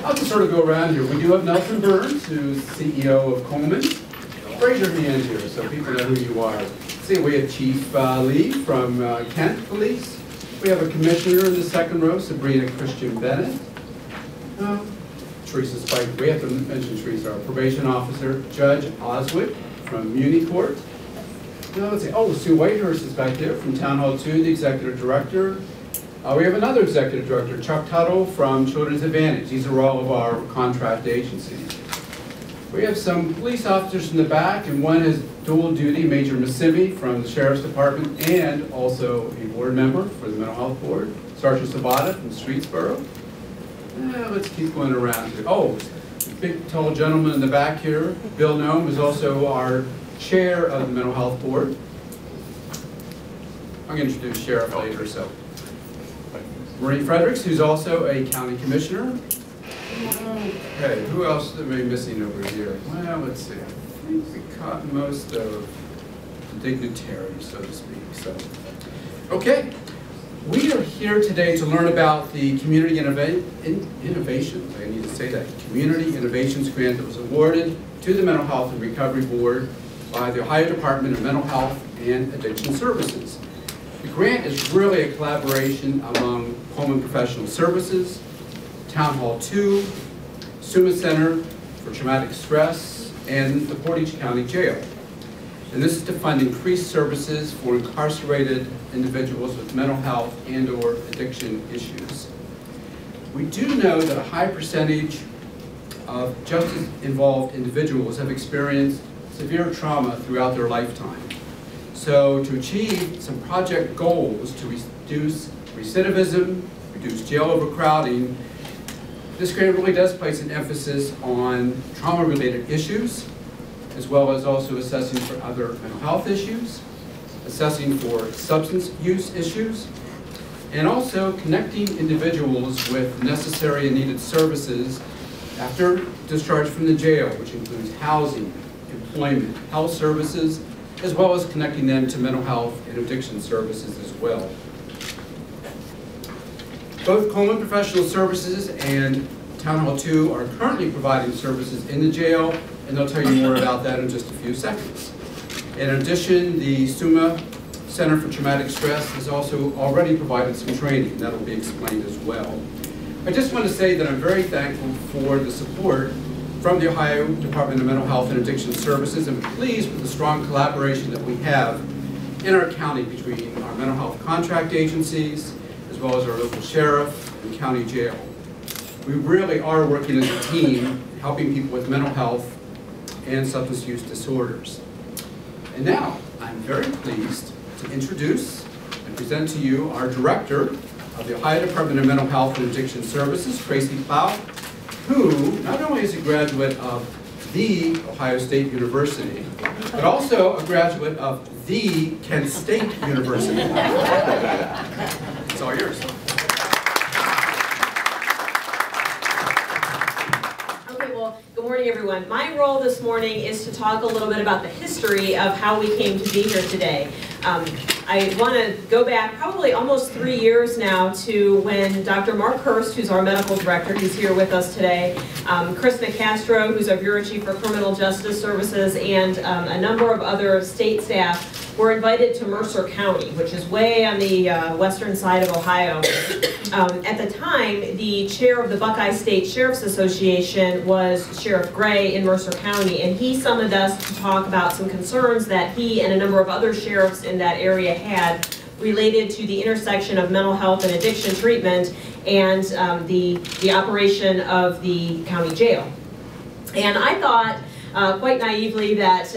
I'll just sort of go around here. We do have Nelson Burns, who's CEO of Coleman. Raise your hand here so people know who you are. See, we have Chief Lee from Kent Police. We have a commissioner in the second row, Sabrina Christian Bennett. Teresa Spike, we have to mention Teresa, our probation officer. Judge Oswald from Muni Court. Now let's see, oh, Sue Whitehurst is back there from Town Hall 2, the executive director. We have another executive director, Chuck Tuttle from Children's Advantage. These are all of our contract agencies. We have some police officers in the back, and one is dual duty, Major Masivi from the Sheriff's Department, and also a board member for the Mental Health Board, Sergeant Sabata from Streetsboro. Let's keep going around here. Oh, big tall gentleman in the back here, Bill Nome, is also our chair of the Mental Health Board. I'm going to introduce Sheriff later, so. Marie Fredericks, who's also a county commissioner. Okay, who else am I missing over here? Well, let's see. I think we caught most of the dignitaries, so to speak. So, okay, we are here today to learn about the Community Innovations. I need to say that Community Innovations Grant that was awarded to the Mental Health and Recovery Board by the Ohio Department of Mental Health and Addiction Services. The grant is really a collaboration among Coleman Professional Services, Town Hall 2, Summa Center for Traumatic Stress, and the Portage County Jail. And this is to fund increased services for incarcerated individuals with mental health and/or addiction issues. We do know that a high percentage of justice-involved individuals have experienced severe trauma throughout their lifetime. So to achieve some project goals to reduce recidivism, reduce jail overcrowding, this grant really does place an emphasis on trauma-related issues, as well as also assessing for other mental health issues, assessing for substance use issues, and also connecting individuals with necessary and needed services after discharge from the jail, which includes housing, employment, health services, as well as connecting them to mental health and addiction services as well. Both Coleman Professional Services and Town Hall 2 are currently providing services in the jail, and they'll tell you more about that in just a few seconds. In addition, the Summa Center for Traumatic Stress has also already provided some training. That'll be explained as well. I just want to say that I'm very thankful for the support from the Ohio Department of Mental Health and Addiction Services, and pleased with the strong collaboration that we have in our county between our mental health contract agencies, as well as our local sheriff and county jail. We really are working as a team, helping people with mental health and substance use disorders. And now, I'm very pleased to introduce and present to you our director of the Ohio Department of Mental Health and Addiction Services, Tracy Plow, who not only is a graduate of the Ohio State University, but also a graduate of the Kent State University. It's all yours. Okay, well, good morning, everyone. My role this morning is to talk a little bit about the history of how we came to be here today. I want to go back probably almost 3 years now to when Dr. Mark Hurst, who's our medical director, who's here with us today, Chris Nicastro, who's our Bureau Chief for Criminal Justice Services, and a number of other state staff were invited to Mercer County, which is way on the western side of Ohio. At the time, the chair of the Buckeye State Sheriff's Association was Sheriff Gray in Mercer County, and he summoned us to talk about some concerns that he and a number of other sheriffs in that area had related to the intersection of mental health and addiction treatment and the operation of the county jail. And I thought, quite naively, that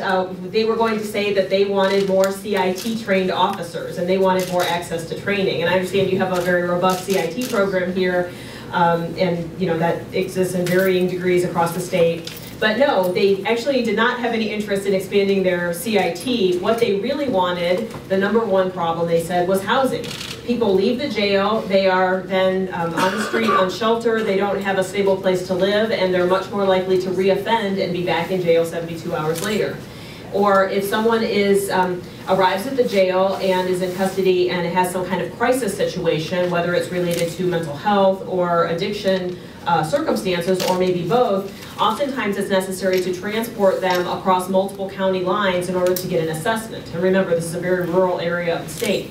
they were going to say that they wanted more CIT trained officers and they wanted more access to training. And I understand you have a very robust CIT program here, and you know that exists in varying degrees across the state. But no, they actually did not have any interest in expanding their CIT. What they really wanted, the #1 problem they said, was housing. People leave the jail, they are then on the street, on shelter, they don't have a stable place to live, and they're much more likely to reoffend and be back in jail 72 hours later. or if someone is arrives at the jail and is in custody and has some kind of crisis situation, whether it's related to mental health or addiction circumstances, or maybe both, oftentimes it's necessary to transport them across multiple county lines in order to get an assessment. And remember, this is a very rural area of the state.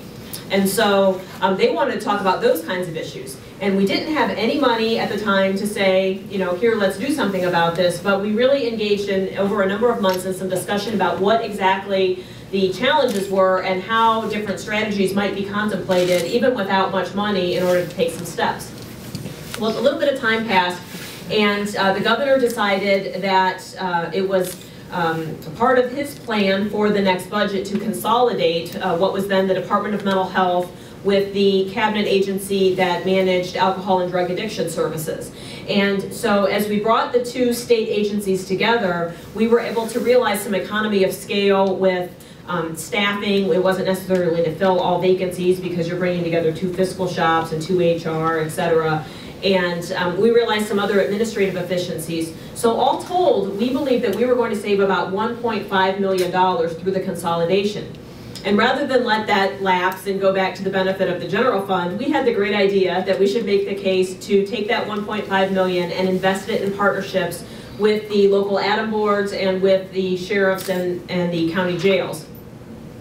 And so they wanted to talk about those kinds of issues. And we didn't have any money at the time to say, you know, here, let's do something about this, but we really engaged in, over a number of months, in some discussion about what exactly the challenges were and how different strategies might be contemplated, even without much money, in order to take some steps. Well, a little bit of time passed, and the governor decided that it was part of his plan for the next budget to consolidate what was then the Department of Mental Health with the cabinet agency that managed alcohol and drug addiction services. And so as we brought the two state agencies together, we were able to realize some economy of scale with staffing. It wasn't necessarily to fill all vacancies because you're bringing together two fiscal shops and two HR, et cetera. And we realized some other administrative efficiencies. So all told, we believe that we were going to save about $1.5 million through the consolidation. And rather than let that lapse and go back to the benefit of the general fund, we had the great idea that we should make the case to take that $1.5 million and invest it in partnerships with the local ADAM boards and with the sheriffs and the county jails.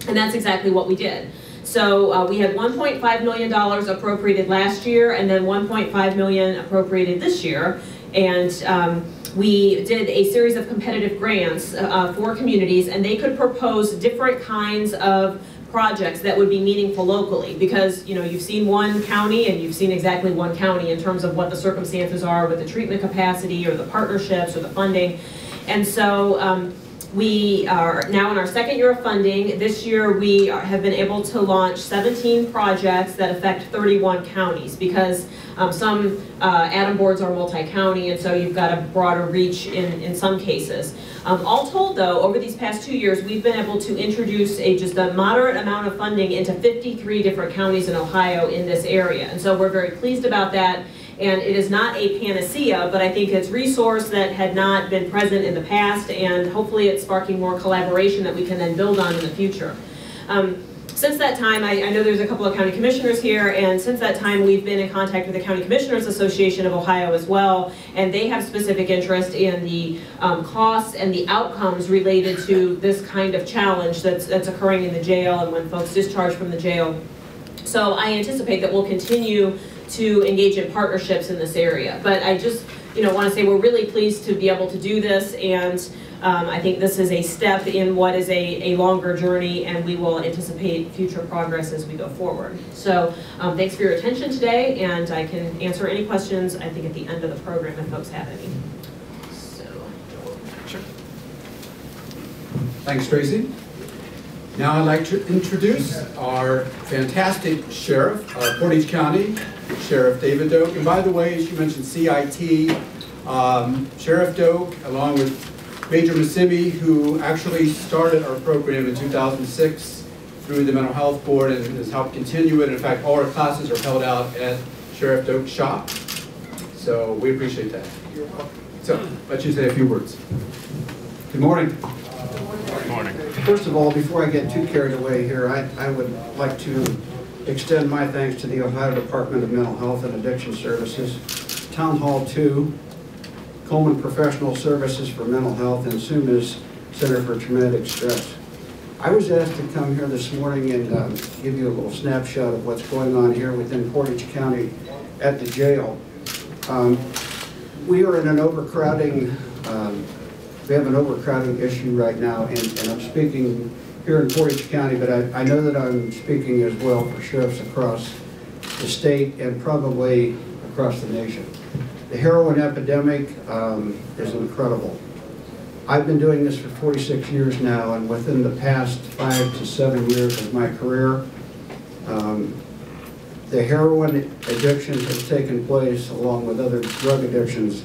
And that's exactly what we did. So we had $1.5 million appropriated last year, and then $1.5 million appropriated this year. And we did a series of competitive grants for communities, and they could propose different kinds of projects that would be meaningful locally, because, you know, you've seen one county and you've seen exactly one county in terms of what the circumstances are with the treatment capacity or the partnerships or the funding. And so we are now in our second year of funding. This year we have been able to launch 17 projects that affect 31 counties, because some ADAM boards are multi-county, and so you've got a broader reach in some cases. All told, though, over these past 2 years, we've been able to introduce just a moderate amount of funding into 53 different counties in Ohio in this area. And so we're very pleased about that. And it is not a panacea, but I think it's a resource that had not been present in the past, and hopefully it's sparking more collaboration that we can then build on in the future. Since that time, I know there's a couple of county commissioners here, and since that time we've been in contact with the County Commissioners Association of Ohio as well, and they have specific interest in the costs and the outcomes related to this kind of challenge that's occurring in the jail and when folks discharge from the jail. So I anticipate that we'll continue to engage in partnerships in this area. But I just, want to say we're really pleased to be able to do this, and I think this is a step in what is a longer journey, and we will anticipate future progress as we go forward. So thanks for your attention today, and I can answer any questions, I think, at the end of the program if folks have any. So. Sure. Thanks, Tracy. Now I'd like to introduce our fantastic sheriff of Portage County, Sheriff David Doak. And by the way, she mentioned CIT. Sheriff Doak, along with Major Massimi, who actually started our program in 2006 through the Mental Health Board and has helped continue it. In fact, all our classes are held out at Sheriff Doak's shop. So we appreciate that. You're welcome. So, let you say a few words. Good morning. Good morning. First of all, before I get too carried away here, I would like to extend my thanks to the Ohio Department of Mental Health and Addiction Services, Town Hall 2, Coleman Professional Services for Mental Health, and SUMA's Center for Traumatic Stress. I was asked to come here this morning and give you a little snapshot of what's going on here within Portage County at the jail. We are in an overcrowding we have an overcrowding issue right now, and I'm speaking here in Portage County, but I know that I'm speaking as well for sheriffs across the state and probably across the nation. The heroin epidemic is incredible. I've been doing this for 46 years now, and within the past 5 to 7 years of my career, the heroin addiction has taken place along with other drug addictions,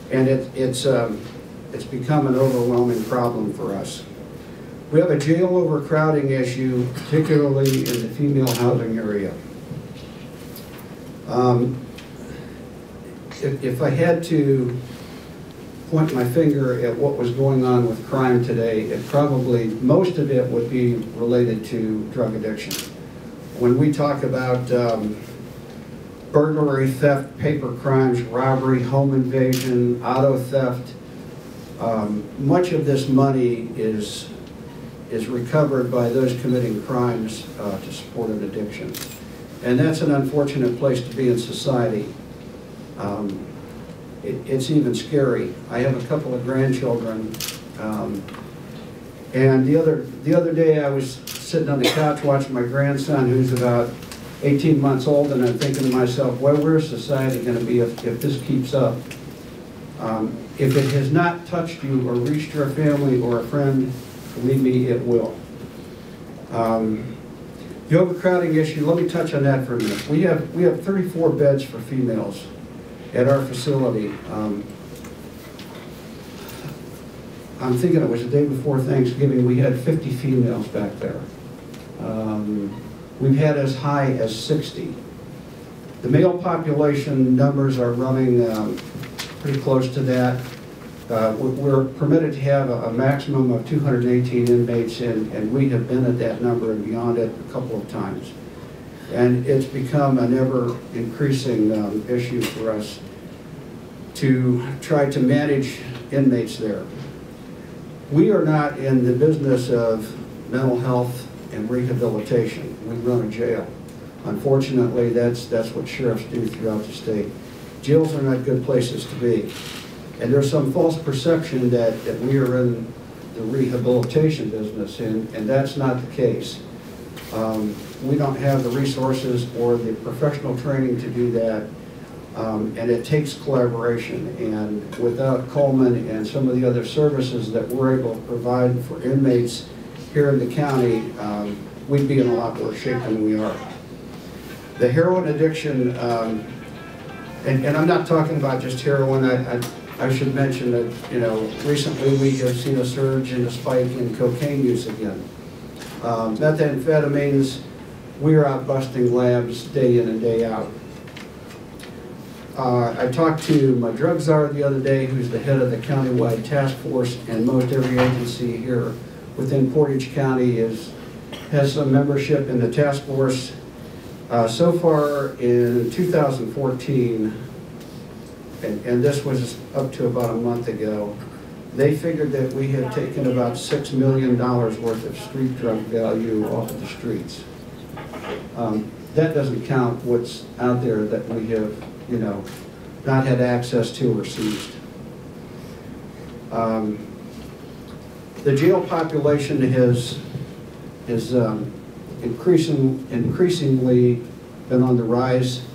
and it's become an overwhelming problem for us. We have a jail overcrowding issue, particularly in the female housing area. If I had to point my finger at what was going on with crime today, it probably, most of it would be related to drug addiction. When we talk about burglary, theft, paper crimes, robbery, home invasion, auto theft, much of this money is recovered by those committing crimes to support an addiction. And that's an unfortunate place to be in society. It's even scary. I have a couple of grandchildren, and the other day I was sitting on the couch watching my grandson, who's about 18 months old, and I'm thinking to myself, well, where's society going to be if this keeps up? If it has not touched you or reached your family or a friend, believe me, it will. The overcrowding issue, let me touch on that for a minute. We have 34 beds for females at our facility. I'm thinking it was the day before Thanksgiving, we had 50 females back there. We've had as high as 60. The male population numbers are running pretty close to that. We're permitted to have a maximum of 218 inmates, and we have been at that number and beyond it a couple of times. And it's become an ever-increasing issue for us to try to manage inmates there. We are not in the business of mental health and rehabilitation. We run a jail. Unfortunately, that's what sheriffs do throughout the state. Jails are not good places to be. And there's some false perception that we are in the rehabilitation business, and that's not the case. We don't have the resources or the professional training to do that, and it takes collaboration. And without Coleman and some of the other services that we're able to provide for inmates here in the county, we'd be in a lot worse shape than we are. The heroin addiction, and I'm not talking about just heroin. I should mention that, you know, recently we have seen a surge and a spike in cocaine use again. Methamphetamines, we're out busting labs day in and day out. I talked to my drug czar the other day, who's the head of the countywide task force, and most every agency here within Portage County has some membership in the task force. So far in 2014, and this was up to about a month ago, they figured that we had taken about $6 million worth of street drug value off of the streets. That doesn't count what's out there that we have, you know, not had access to or seized. The jail population has increasingly been on the rise.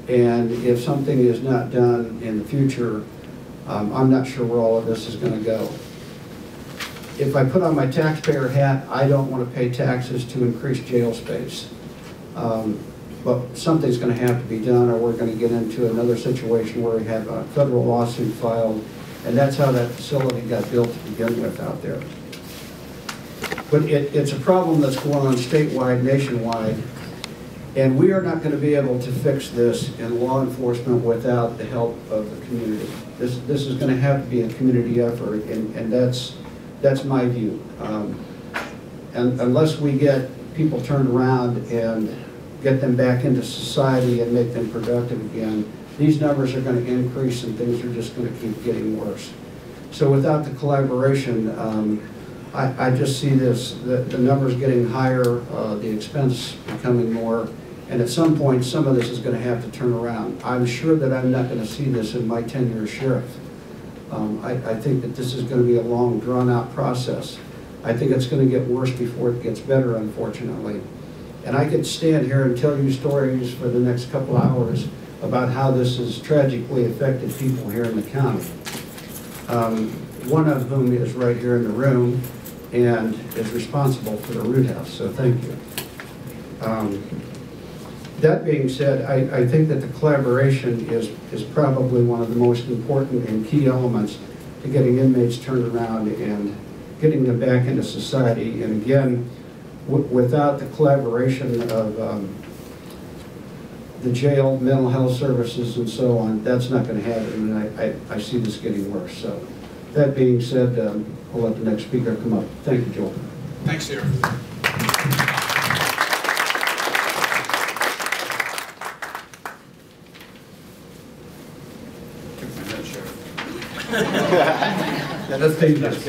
And if something is not done in the future, I'm not sure where all of this is going to go. If I put on my taxpayer hat, I don't want to pay taxes to increase jail space. But something's going to have to be done, or we're going to get into another situation where we have a federal lawsuit filed, and that's how that facility got built to begin with out there. But it's a problem that's going on statewide, nationwide. And we are not going to be able to fix this in law enforcement without the help of the community. This is going to have to be a community effort, and that's my view. And unless we get people turned around and get them back into society and make them productive again, these numbers are going to increase and things are just going to keep getting worse. So without the collaboration, I just see the numbers getting higher, the expense becoming more, and at some point, some of this is going to have to turn around. I'm sure that I'm not going to see this in my tenure as sheriff. I think that this is going to be a long, drawn-out process. I think it's going to get worse before it gets better, unfortunately. And I could stand here and tell you stories for the next couple hours about how this has tragically affected people here in the county. One of whom is right here in the room and is responsible for the Root House, so thank you. That being said, I think that the collaboration is probably one of the most important and key elements to getting inmates turned around and getting them back into society. And again, without the collaboration of the jail, mental health services, and so on, that's not going to happen, and I see this getting worse. So That being said, I'll let the next speaker come up. Thank you, Joel. Thanks, Sarah. That's dangerous.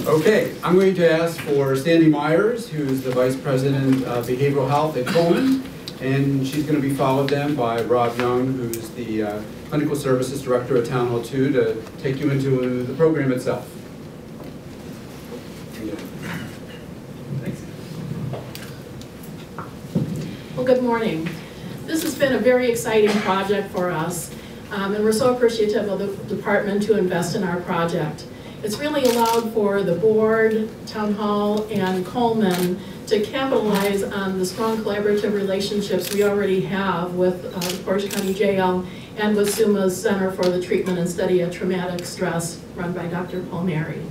Okay, I'm going to ask for Sandy Myers, who's the Vice President of Behavioral Health at Coleman, and she's going to be followed then by Rob Young, who's the Clinical Services Director at Town Hall 2, to take you into the program itself. Well, good morning. This has been a very exciting project for us, and we're so appreciative of the department to invest in our project. It's really allowed for the board, Town Hall, and Coleman to capitalize on the strong collaborative relationships we already have with the Portage County Jail and with SUMA's Center for the Treatment and Study of Traumatic Stress, run by Dr. Palmieri.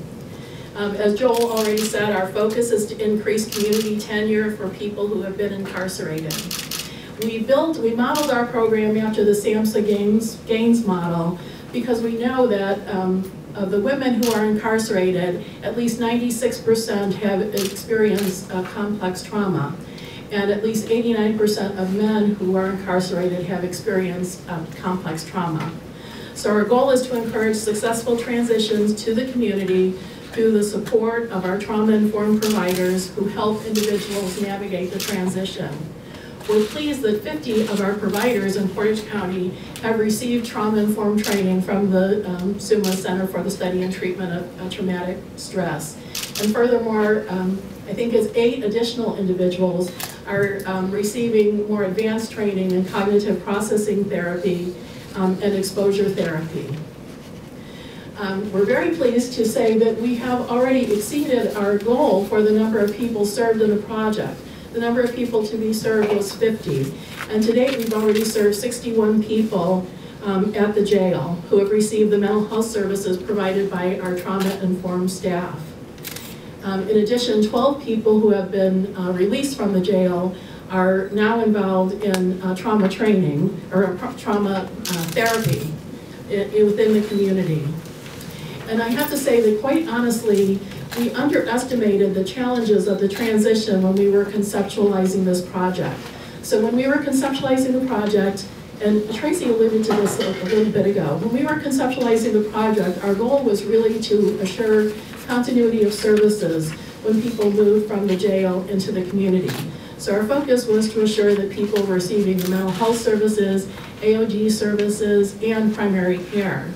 As Joel already said, our focus is to increase community tenure for people who have been incarcerated. We modeled our program after the SAMHSA Gaines model because we know that of the women who are incarcerated, at least 96% have experienced complex trauma, and at least 89% of men who are incarcerated have experienced complex trauma. So our goal is to encourage successful transitions to the community through the support of our trauma-informed providers who help individuals navigate the transition. We're pleased that 50 of our providers in Portage County have received trauma-informed training from the SUMA Center for the Study and Treatment of Traumatic Stress. And furthermore, I think it's 8 additional individuals are receiving more advanced training in cognitive processing therapy and exposure therapy. We're very pleased to say that we have already exceeded our goal for the number of people served in the project. The number of people to be served was 50. And to date, we've already served 61 people at the jail who have received the mental health services provided by our trauma-informed staff. In addition, 12 people who have been released from the jail are now involved in trauma training or trauma therapy within the community. And I have to say that quite honestly, we underestimated the challenges of the transition when we were conceptualizing this project. So when we were conceptualizing the project, and Tracy alluded to this a little bit ago, when we were conceptualizing the project, our goal was really to assure continuity of services when people moved from the jail into the community. So our focus was to assure that people were receiving the mental health services, AOG services, and primary care.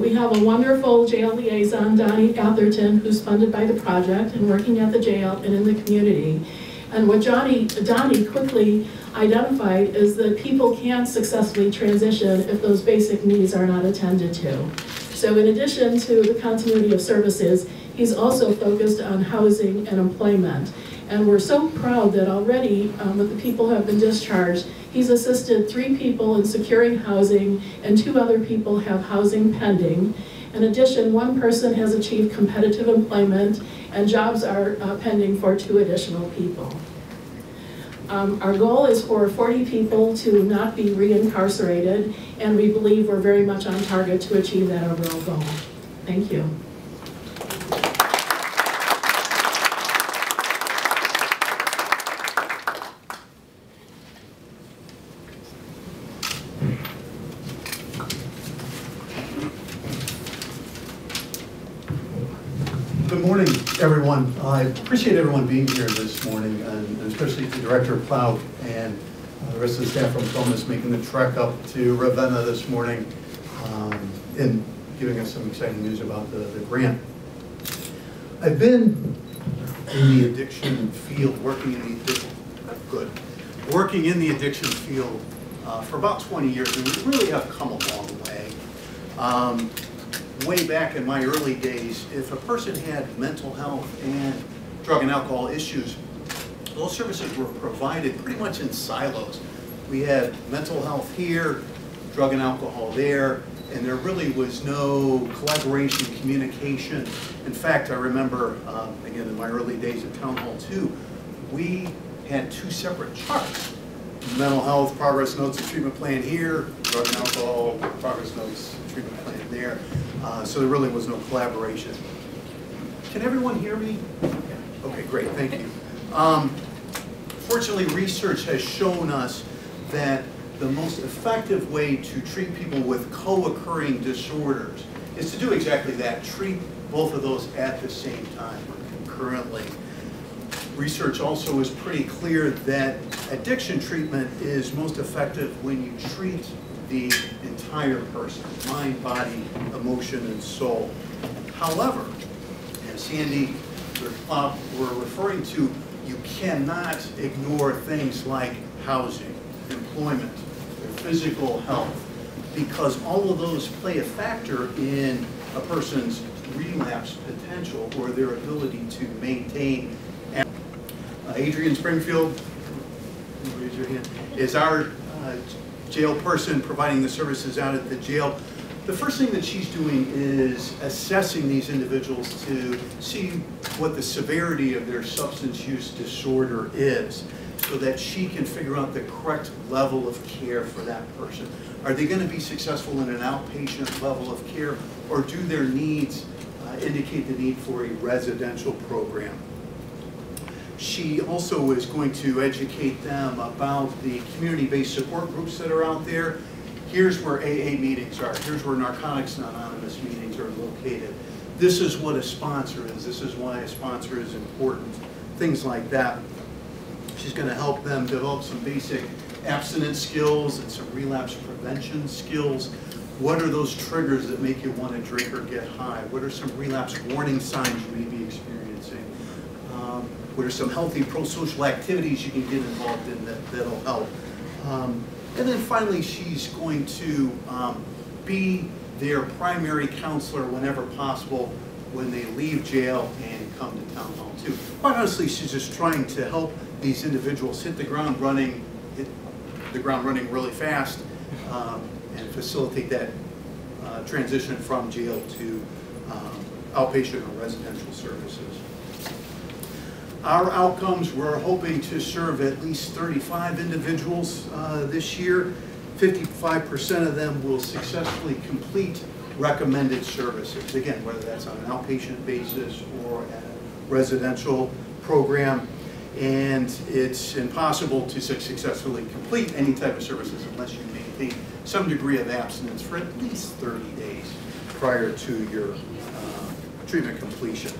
We have a wonderful jail liaison, Donnie Atherton, who's funded by the project and working at the jail and in the community. And what Donnie quickly identified is that people can't successfully transition if those basic needs are not attended to. So in addition to the continuity of services, he's also focused on housing and employment. And we're so proud that already, with the people who have been discharged, he's assisted 3 people in securing housing and 2 other people have housing pending. In addition, 1 person has achieved competitive employment and jobs are pending for 2 additional people. Our goal is for 40 people to not be reincarcerated, and we believe we're very much on target to achieve that overall goal. Thank you. Good morning, everyone. I appreciate everyone being here this morning, and especially the Director of Plow and the rest of the staff from Columbus making the trek up to Ravenna this morning and giving us some exciting news about the grant. I've been in the addiction field, working in the addiction field for about 20 years, and we really have come a long way. Way back in my early days, if a person had mental health and drug and alcohol issues, those services were provided pretty much in silos. We had mental health here, drug and alcohol there, and there really was no collaboration, communication. In fact, I remember, again, in my early days at Town Hall 2, we had 2 separate charts. mental health, progress notes, and treatment plan here, drug and alcohol, progress notes, treatment plan there. So there really was no collaboration. Can everyone hear me? Okay, great, thank you. Fortunately, research has shown us that the most effective way to treat people with co-occurring disorders is to do exactly that, treat both of those at the same time or concurrently. Research also is pretty clear that addiction treatment is most effective when you treat the entire person, mind, body, emotion, and soul. However, as Sandy were referring to, you cannot ignore things like housing, employment, their physical health, because all of those play a factor in a person's relapse potential or their ability to maintain. Adrian Springfield, raise your hand, is our jail person providing the services out at the jail. The first thing that she's doing is assessing these individuals to see what the severity of their substance use disorder is, so that she can figure out the correct level of care for that person. Are they going to be successful in an outpatient level of care, or do their needs indicate the need for a residential program? She also is going to educate them about the community-based support groups that are out there. Here's where AA meetings are. Here's where Narcotics Anonymous meetings are located. This is what a sponsor is. This is why a sponsor is important. Things like that. She's going to help them develop some basic abstinence skills and some relapse prevention skills. What are those triggers that make you want to drink or get high? What are some relapse warning signs you may be experiencing? What are some healthy pro-social activities you can get involved in that'll help? And then finally, she's going to be their primary counselor whenever possible when they leave jail and come to Town Hall 2. Quite honestly, she's just trying to help these individuals hit the ground running really fast, and facilitate that transition from jail to outpatient or residential services. Our outcomes, we're hoping to serve at least 35 individuals this year. 55% of them will successfully complete recommended services. Again, whether that's on an outpatient basis or at a residential program. And it's impossible to successfully complete any type of services unless you maintain some degree of abstinence for at least 30 days prior to your treatment completion.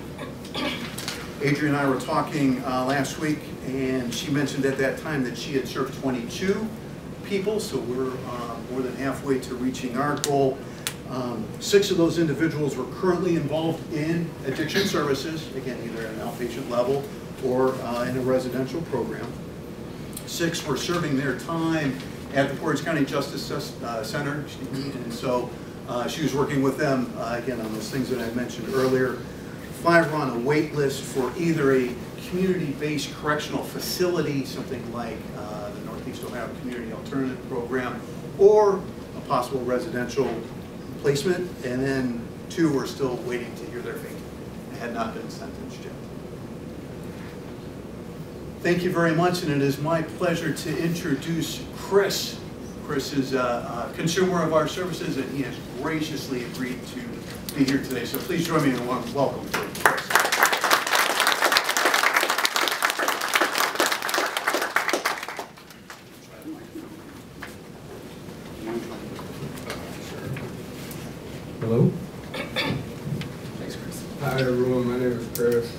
Adrian and I were talking last week, and she mentioned at that time that she had served 22 people, so we're more than halfway to reaching our goal. 6 of those individuals were currently involved in addiction services, again, either at an outpatient level or in a residential program. 6 were serving their time at the Portage County Justice Center, and so she was working with them, again, on those things that I mentioned earlier. 5 were on a wait list for either a community-based correctional facility, something like the Northeast Ohio Community Alternative Program, or a possible residential placement, and then 2 were still waiting to hear their fate and had not been sentenced yet. Thank you very much, and it is my pleasure to introduce Chris. Chris is a consumer of our services, and he has graciously agreed to be here today. So please join me in a warm welcome for Chris. Hello. Thanks, Chris. Hi everyone, my name is Chris.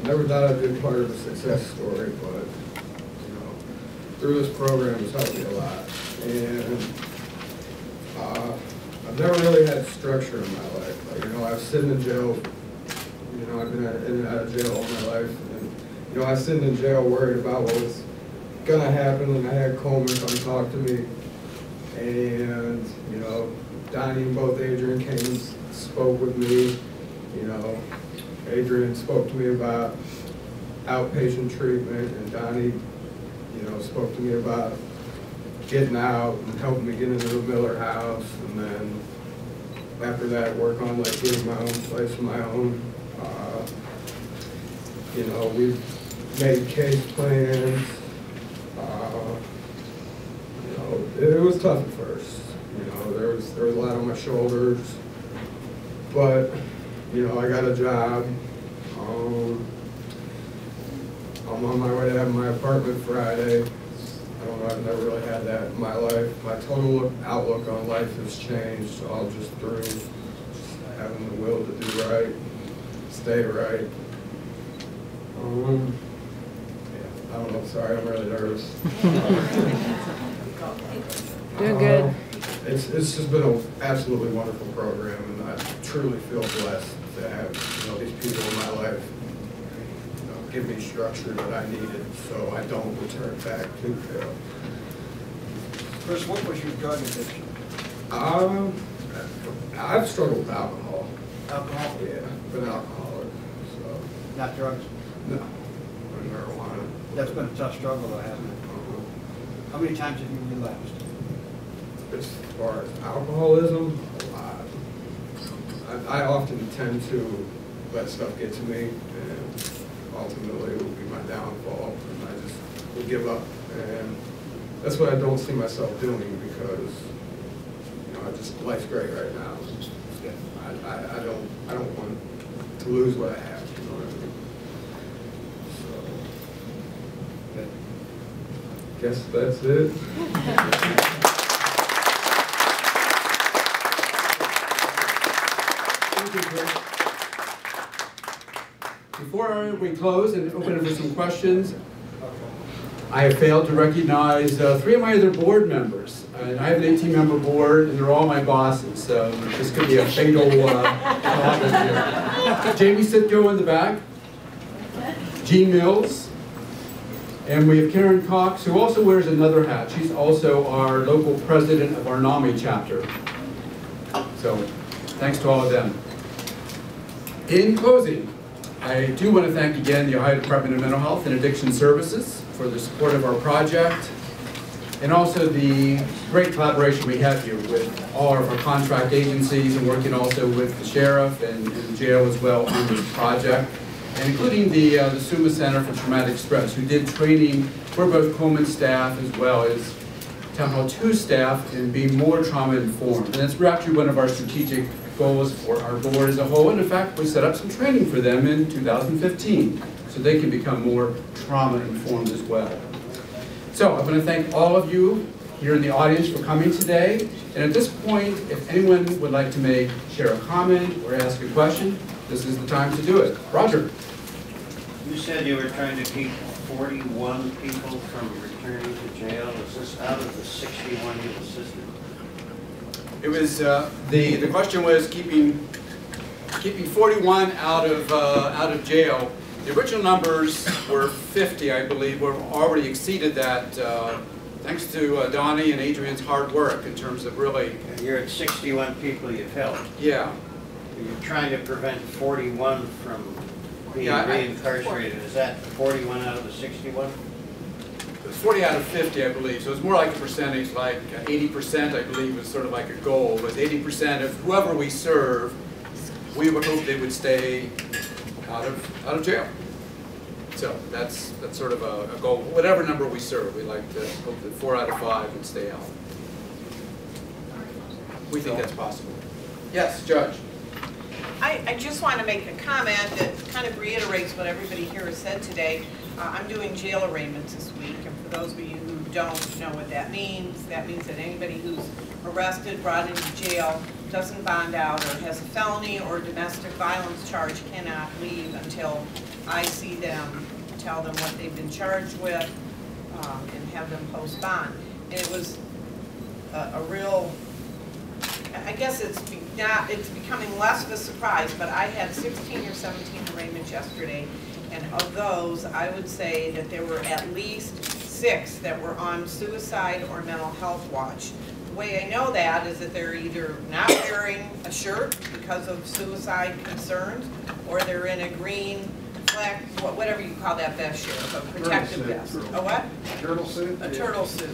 I never thought I'd be part of a success story, but through this program it's helped me a lot. And I've never really had structure in my life. Like, I've sitting in jail. I've been in and out of jail all my life, and I was sitting in jail worried about what was gonna happen, and I had Coleman come talk to me, and Donnie and both Adrian came and spoke with me. Adrian spoke to me about outpatient treatment, and Donnie, spoke to me about getting out and helping me get into the Miller house, and then after that work on getting my own place of my own. We've made case plans. tough at first. You know, there was a lot on my shoulders, but you know, I got a job. I'm on my way to have my apartment Friday. I don't know, I've never really had that in my life. My total outlook on life has changed, all just through just having the will to do right, stay right. Yeah, I don't know, sorry, I'm really nervous. Doing good. It's just been an absolutely wonderful program, and I truly feel blessed to have, you know, these people in my life, you know, give me structure that I needed so I don't return back to fail. Chris, what was your drug addiction? I've struggled with alcohol. Alcohol? Yeah, been an alcoholic, so, Not drugs? no, marijuana. That's been a tough struggle though, hasn't it? How many times have you relapsed? As far as alcoholism, a lot. I often tend to let stuff get to me, and ultimately it will be my downfall, and I just will give up. And that's what I don't see myself doing, because you know, life's great right now. I don't want to lose what I have. You know what I mean? So, guess that's it. Before we close and open it for some questions, I have failed to recognize 3 of my other board members. And I have an 18-member board, and they're all my bosses, so this could be a fatal problem here. Jamie Sitko in the back, Jean Mills, and we have Karen Cox, who also wears another hat. She's also our local president of our NAMI chapter. So, thanks to all of them. In closing, I do want to thank again the Ohio Department of Mental Health and Addiction Services for the support of our project, and also the great collaboration we have here with all of our contract agencies, and working also with the sheriff and the jail as well on this project, and including the SUMA Center for Traumatic Stress, who did training for both Coleman staff as well as Town Hall 2 staff in being more trauma informed. And that's actually one of our strategic goals for our board as a whole. And in fact, we set up some training for them in 2015 so they can become more trauma informed as well. So I want to thank all of you here in the audience for coming today. And at this point, if anyone would like to share a comment or ask a question, this is the time to do it. Roger. You said you were trying to keep 41 people from returning to jail. Is this out of the 61 you assisted? It was the question was keeping 41 out of jail. The original numbers were 50, I believe. We've already exceeded that thanks to Donnie and Adrian's hard work in terms of really. You're at 61 people you've held. Yeah. You're trying to prevent 41 from being reincarcerated. Is that 41 out of the 61? It was 40 out of 50, I believe. So it's more like a percentage, like 80%, I believe, was sort of like a goal. Was 80% of whoever we serve, we would hope they would stay out of jail. So that's sort of a goal. Whatever number we serve, we like to hope that 4 out of 5 would stay out. We think that's possible. Yes, Judge. I just want to make a comment that kind of reiterates what everybody here has said today. I'm doing jail arraignments this week, and for those of you who don't know what that means that anybody who's arrested, brought into jail, doesn't bond out, or has a felony or domestic violence charge cannot leave until I see them, tell them what they've been charged with, and have them post bond. And it was a real, I guess it's becoming less of a surprise, but I had 16 or 17 arraignments yesterday, and of those, I would say that there were at least 6 that were on suicide or mental health watch. The way I know that is that they're either not wearing a shirt because of suicide concerns, or they're in a green flag, whatever you call that vest, Sheriff, a protective vest. A what? Turtle suit? A turtle suit.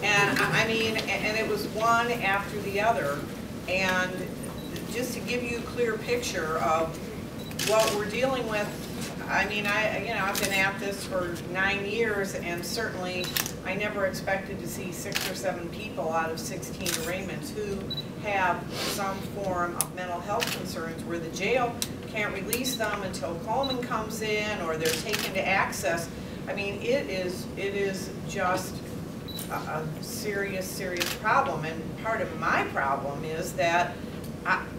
And I mean, and it was one after the other. And just to give you a clear picture of what we're dealing with, I mean, I've been at this for 9 years, and certainly I never expected to see 6 or 7 people out of 16 arraignments who have some form of mental health concerns where the jail can't release them until Coleman comes in or they're taken to access. I mean, it is just a serious, serious problem, and part of my problem is that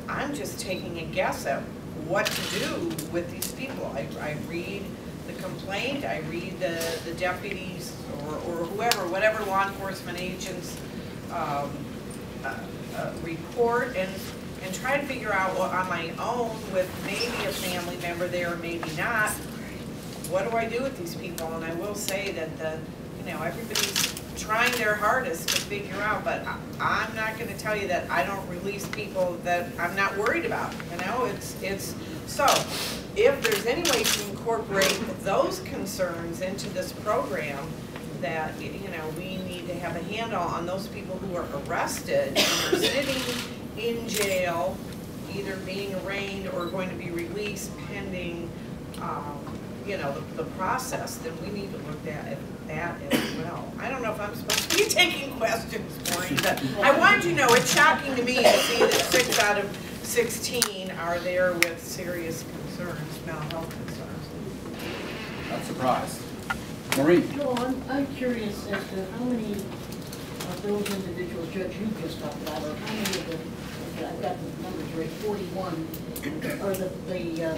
I'm just taking a guess at what to do with these people. I read the complaint, I read the deputies or whoever, whatever law enforcement agents report, and try to figure out on my own with maybe a family member there or maybe not, what do I do with these people? And I will say that everybody's trying their hardest to figure out, but I'm not going to tell you that I don't release people that I'm not worried about. It's so if there's any way to incorporate those concerns into this program, that we need to have a handle on those people who are arrested and are sitting in jail, either being arraigned or going to be released pending the process, then we need to look at that as well. I don't know if I'm supposed to be taking questions, Maureen, but I wanted you to know it's shocking to me to see that 6 out of 16 are there with serious concerns, mental health concerns. Not surprised. Maureen? No, I'm curious as to how many of those individuals, Judge, you just talked about, or how many of the, I've got the numbers right, 41, or the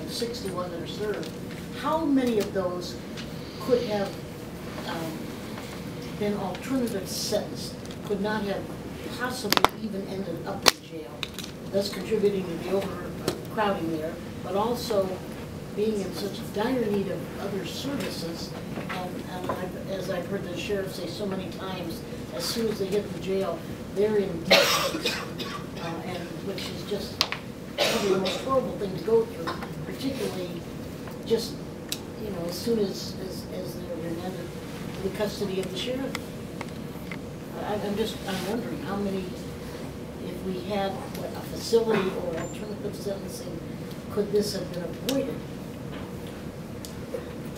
61 that are served. How many of those could have been alternative sentenced, could not have possibly even ended up in jail, thus contributing to the overcrowding there, but also being in such dire need of other services, and as I've heard the sheriff say so many times, as soon as they hit the jail, they're in deep fix, and which is just probably the most horrible thing to go through, particularly just, as soon as they're remanded to the custody of the sheriff. I'm wondering how many, if we had a facility or alternative sentencing, could this have been avoided?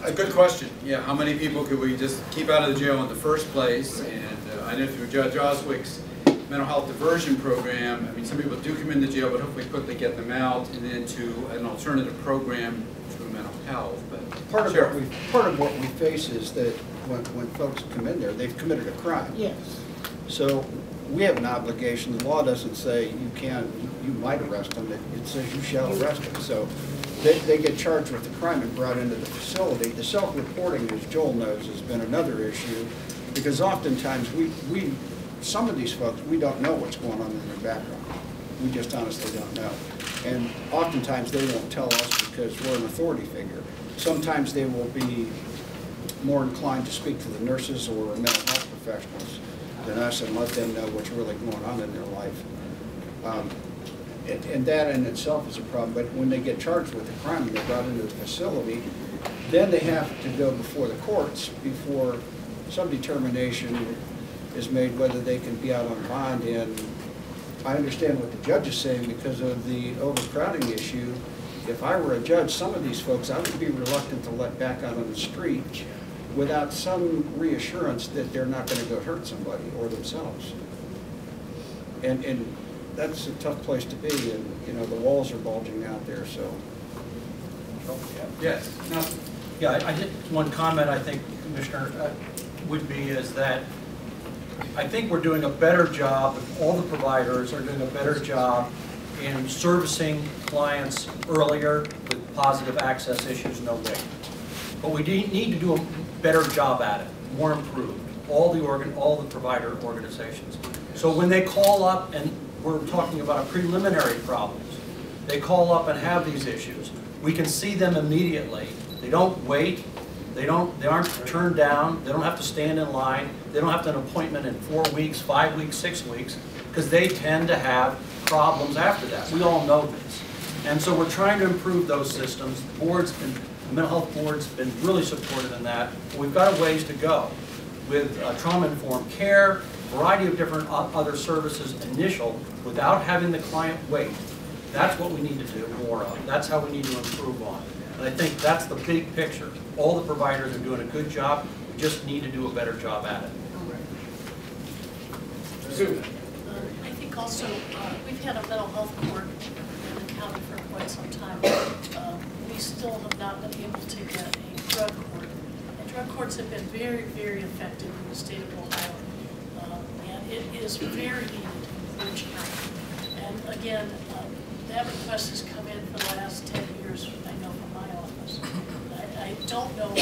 A good question. Yeah, how many people could we just keep out of the jail in the first place? And I know through Judge Oswick's mental health diversion program, I mean, some people do come into jail, but hopefully quickly get them out and into an alternative program through mental health. But part of what we face is that when folks come in there, they've committed a crime. Yes. So we have an obligation. The law doesn't say you might arrest them. It says you shall arrest them. So they get charged with the crime and brought into the facility. The self-reporting, as Joel knows, has been another issue, because oftentimes some of these folks, we don't know what's going on in their background. We just honestly don't know. And oftentimes they won't tell us because we're an authority figure. Sometimes they will be more inclined to speak to the nurses or mental health professionals than us and let them know what's really going on in their life. And that in itself is a problem, but when they get charged with a crime and they're brought into the facility, then they have to go before the courts before some determination is made whether they can be out on bond. And I understand what the judge is saying because of the overcrowding issue. If I were a judge, some of these folks I would be reluctant to let back out on the street without some reassurance that they're not going to go hurt somebody or themselves. And that's a tough place to be, and the walls are bulging out there. So. Yes. No. Yeah, I just one comment I think, Commissioner, would be is that I think we're doing a better job. All the providers are doing a better job in servicing clients earlier with positive access issues, no wait. But we need to do a better job at it, more improved. All the provider organizations. So when they call up and we're talking about preliminary problems, they call up and have these issues, we can see them immediately. They don't wait. They aren't turned down. They don't have to stand in line. They don't have to have an appointment in 4 weeks, 5 weeks, 6 weeks, because they tend to have problems after that. We all know this. And so we're trying to improve those systems. The mental health board's been really supportive in that. We've got a ways to go with trauma-informed care, a variety of different other services initial, without having the client wait. That's what we need to do more of. That's how we need to improve on. And I think that's the big picture. All the providers are doing a good job. We just need to do a better job at it. Sue. I think also, we've had a mental health court in the county for quite some time. We still have not been able to get a drug court. And drug courts have been very, very effective in the state of Ohio. And it is very needed in Orange County. And again, that request has come in for the last 10 years, I know, from my office. I don't know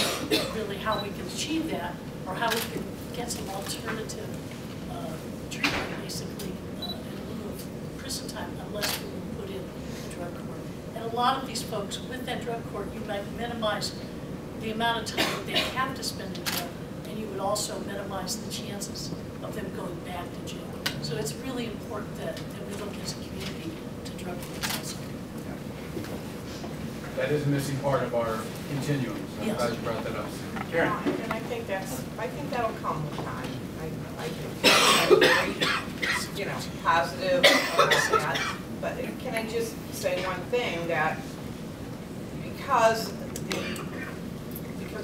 really how we can achieve that, or how we can get some alternative treatment, basically, in lieu of prison time, unless we put in a drug court. And a lot of these folks, with that drug court, you might minimize the amount of time that they have to spend in jail, and you would also minimize the chances of them going back to jail. So it's really important that we look as a community to drug courts also. That is a missing part of our continuum, so I'm Yes. glad you brought that up. Karen? And I think that'll come with time. I think that's you know, positive about that. But can I just say one thing, that because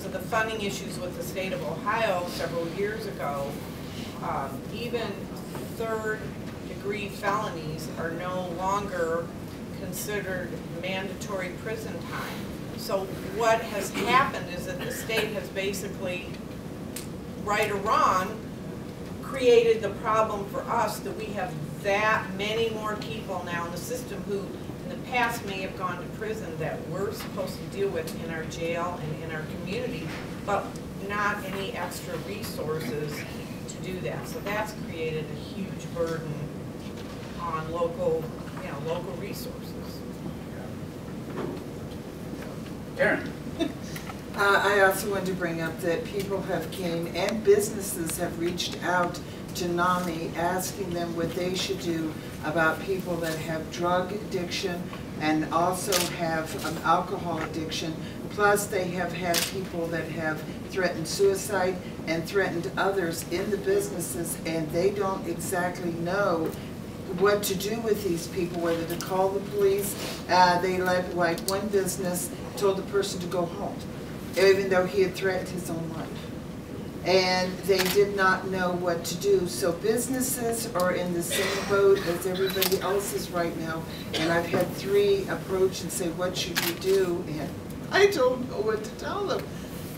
of the funding issues with the state of Ohio several years ago, even third-degree felonies are no longer considered mandatory prison time. So what has happened is that the state has basically, right or wrong, created the problem for us that we have that many more people now in the system who in the past may have gone to prison that we're supposed to deal with in our jail and in our community, but not any extra resources to do that. So that's created a huge burden on local resources. Karen? I also wanted to bring up that people have came and businesses have reached out to NAMI asking them what they should do about people that have drug addiction and also have alcohol addiction. Plus they have had people that have threatened suicide and threatened others in the businesses, and they don't exactly know what to do with these people, whether to call the police. They let, like one business told the person to go home, even though he had threatened his own life. And they did not know what to do. So businesses are in the same boat as everybody else is right now. And I've had 3 approach and say, what should we do? And I don't know what to tell them,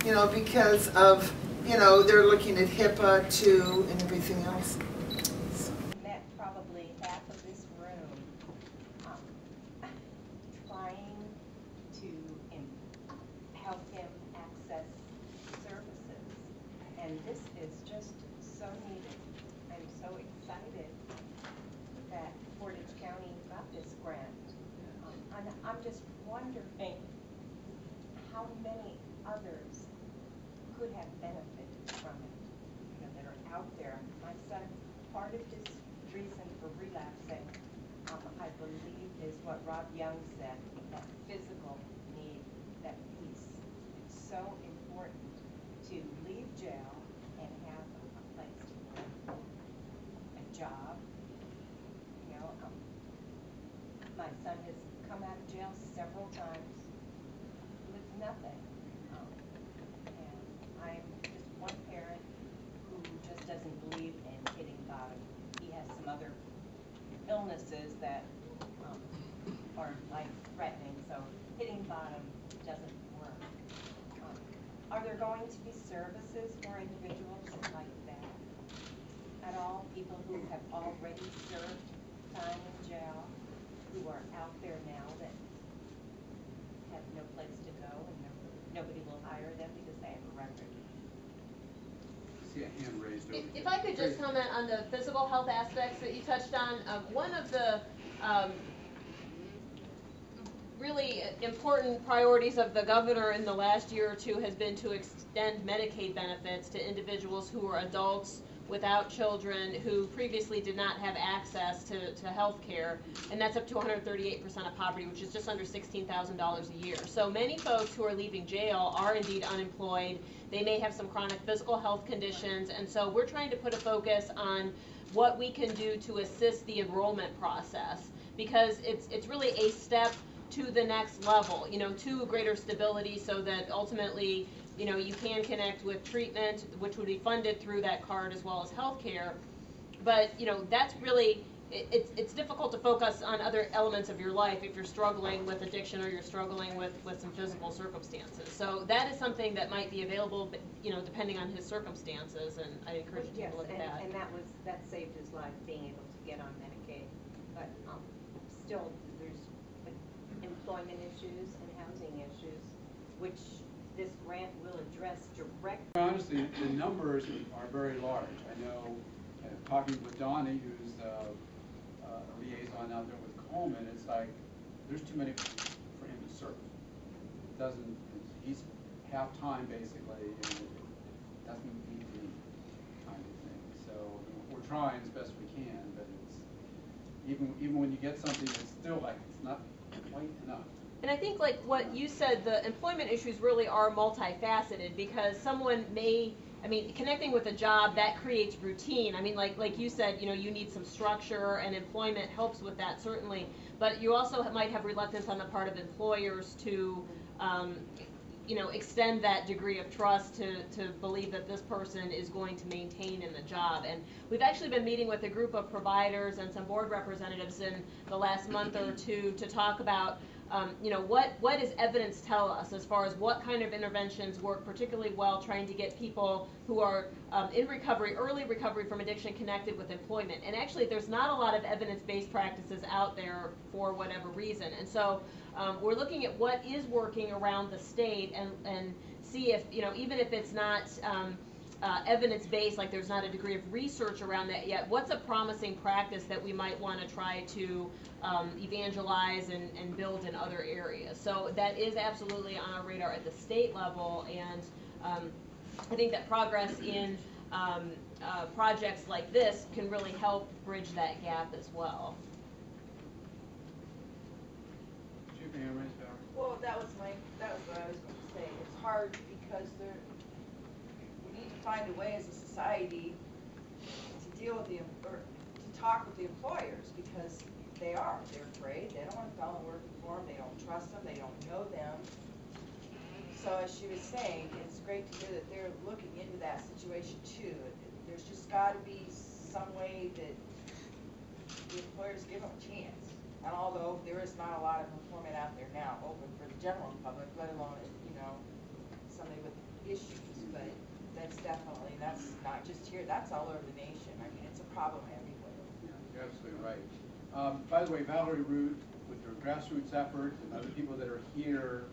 you know, because of, you know, they're looking at HIPAA too and everything else. Met probably half of this room trying to help him access services, and this is just so needed. I'm so excited that Portage County got this grant. And I'm just wondering how many others could have benefited from it, you know, that are out there. My son, part of his reason for relapsing, I believe, is what Rob Young said, that physical need, that peace. It's so important to leave jail and have a place to work, a job. You know, my son has come out of jail several times with nothing. And I'm just one parent who just doesn't believe in hitting bottom. He has some other illnesses that are life-threatening, so hitting bottom doesn't work. Are there going to be services for individuals like that at all? People who have already served time in jail, who are out there now that have no place to go and nobody will hire them because they have a record? See a hand raised over If I could just comment on the physical health aspects that you touched on, one of the really important priorities of the governor in the last year or two has been to extend Medicaid benefits to individuals who are adults without children who previously did not have access to health care, and that's up to 138% of poverty, which is just under $16,000 a year. So many folks who are leaving jail are indeed unemployed. They may have some chronic physical health conditions, and so we're trying to put a focus on what we can do to assist the enrollment process, because it's really a step to the next level, you know, to greater stability, so that ultimately, you know, you can connect with treatment, which would be funded through that card, as well as healthcare. But, you know, that's really, it's difficult to focus on other elements of your life if you're struggling with addiction or you're struggling with some physical circumstances. So that is something that might be available, you know, depending on his circumstances, and I encourage you to take a look at that. And that saved his life, being able to get on Medicaid. But still, there's employment issues and housing issues, which this grant will address directly. Honestly, the numbers are very large. I know, talking with Donnie, who's a liaison out there with Coleman, it's like there's too many for him to serve. It doesn't. He's half time basically, and it doesn't meet the kind of thing. So we're trying as best we can, but it's even when you get something, it's still like it's not quite enough. And I think, like what you said, the employment issues really are multifaceted, because someone may, I mean, connecting with a job, that creates routine. I mean, like you said, you know, you need some structure, and employment helps with that, certainly. But you also might have reluctance on the part of employers to, you know, extend that degree of trust to believe that this person is going to maintain in the job. And we've actually been meeting with a group of providers and some board representatives in the last month or two to talk about, you know, what does evidence tell us as far as what kind of interventions work particularly well, trying to get people who are in recovery, early recovery from addiction, connected with employment. And actually, there's not a lot of evidence-based practices out there for whatever reason. And so we're looking at what is working around the state and see if, you know, even if it's not evidence-based, like there's not a degree of research around that yet, what's a promising practice that we might want to try to evangelize and build in other areas. So that is absolutely on our radar at the state level, and I think that progress in projects like this can really help bridge that gap as well. Well, that was what I was going to say. It's hard because we need to find a way as a society to deal with or to talk with the employers, because they're afraid. They don't want to fellow working for them. They don't trust them. They don't know them. So as she was saying, it's great to hear that they're looking into that situation too. There's just got to be some way that the employers give them a chance. And although there is not a lot of employment out there now open for the general public, let alone, you know, somebody with issues, but that's not just here, that's all over the nation. I mean, it's a problem everywhere. Yeah, you're absolutely right. By the way, Valerie Root, with her grassroots effort, and other people that are here,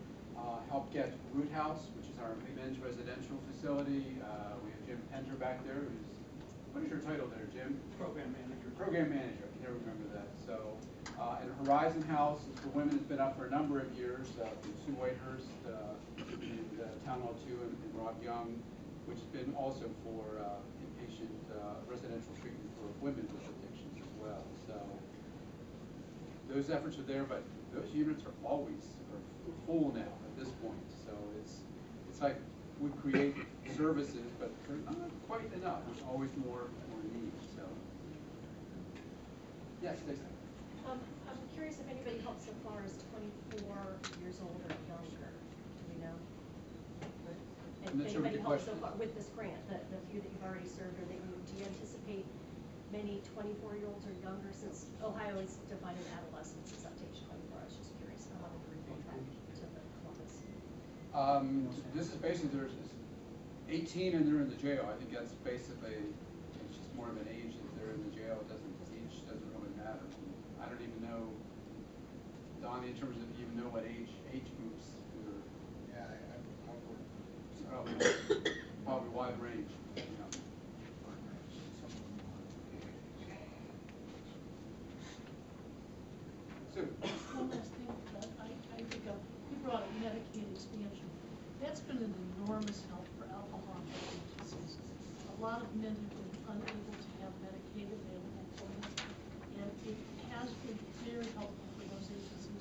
helped get Root House, which is our men's residential facility. We have Jim Penter back there, what is your title there, Jim? Program manager. Program manager, I can never remember that. So, and Horizon House for women has been up for a number of years. Sue Whitehurst and Town Hall 2 and Rob Young, which has been also for inpatient residential treatment for women with addictions as well. So those efforts are there, but those units are always full now at this point. So it's like we create services, but they're not quite enough. There's always more need. So yes, Stacey. I'm curious if anybody helps so far as 24 years old or younger. Do we know? I'm not sure what anybody the helps question so far with this grant? The few that you've already served, do you anticipate many 24-year-olds or younger, since Ohio is defined as adolescents, does that take 24? I was just curious. I wanted to report back to the Columbus. This is basically there's 18 and they're in the jail. I think that's basically, it's just more of an age that they're in the jail. Age doesn't really matter. I don't even know, Donnie, in terms of even know what age groups are. Yeah, probably wide range. You know. Sue. One last thing that I think of, you brought up Medicaid expansion. That's been an enormous help for alcohol and drug agencies. A lot of men have been unable to have Medicaid available for them, and it has been very helpful for those agencies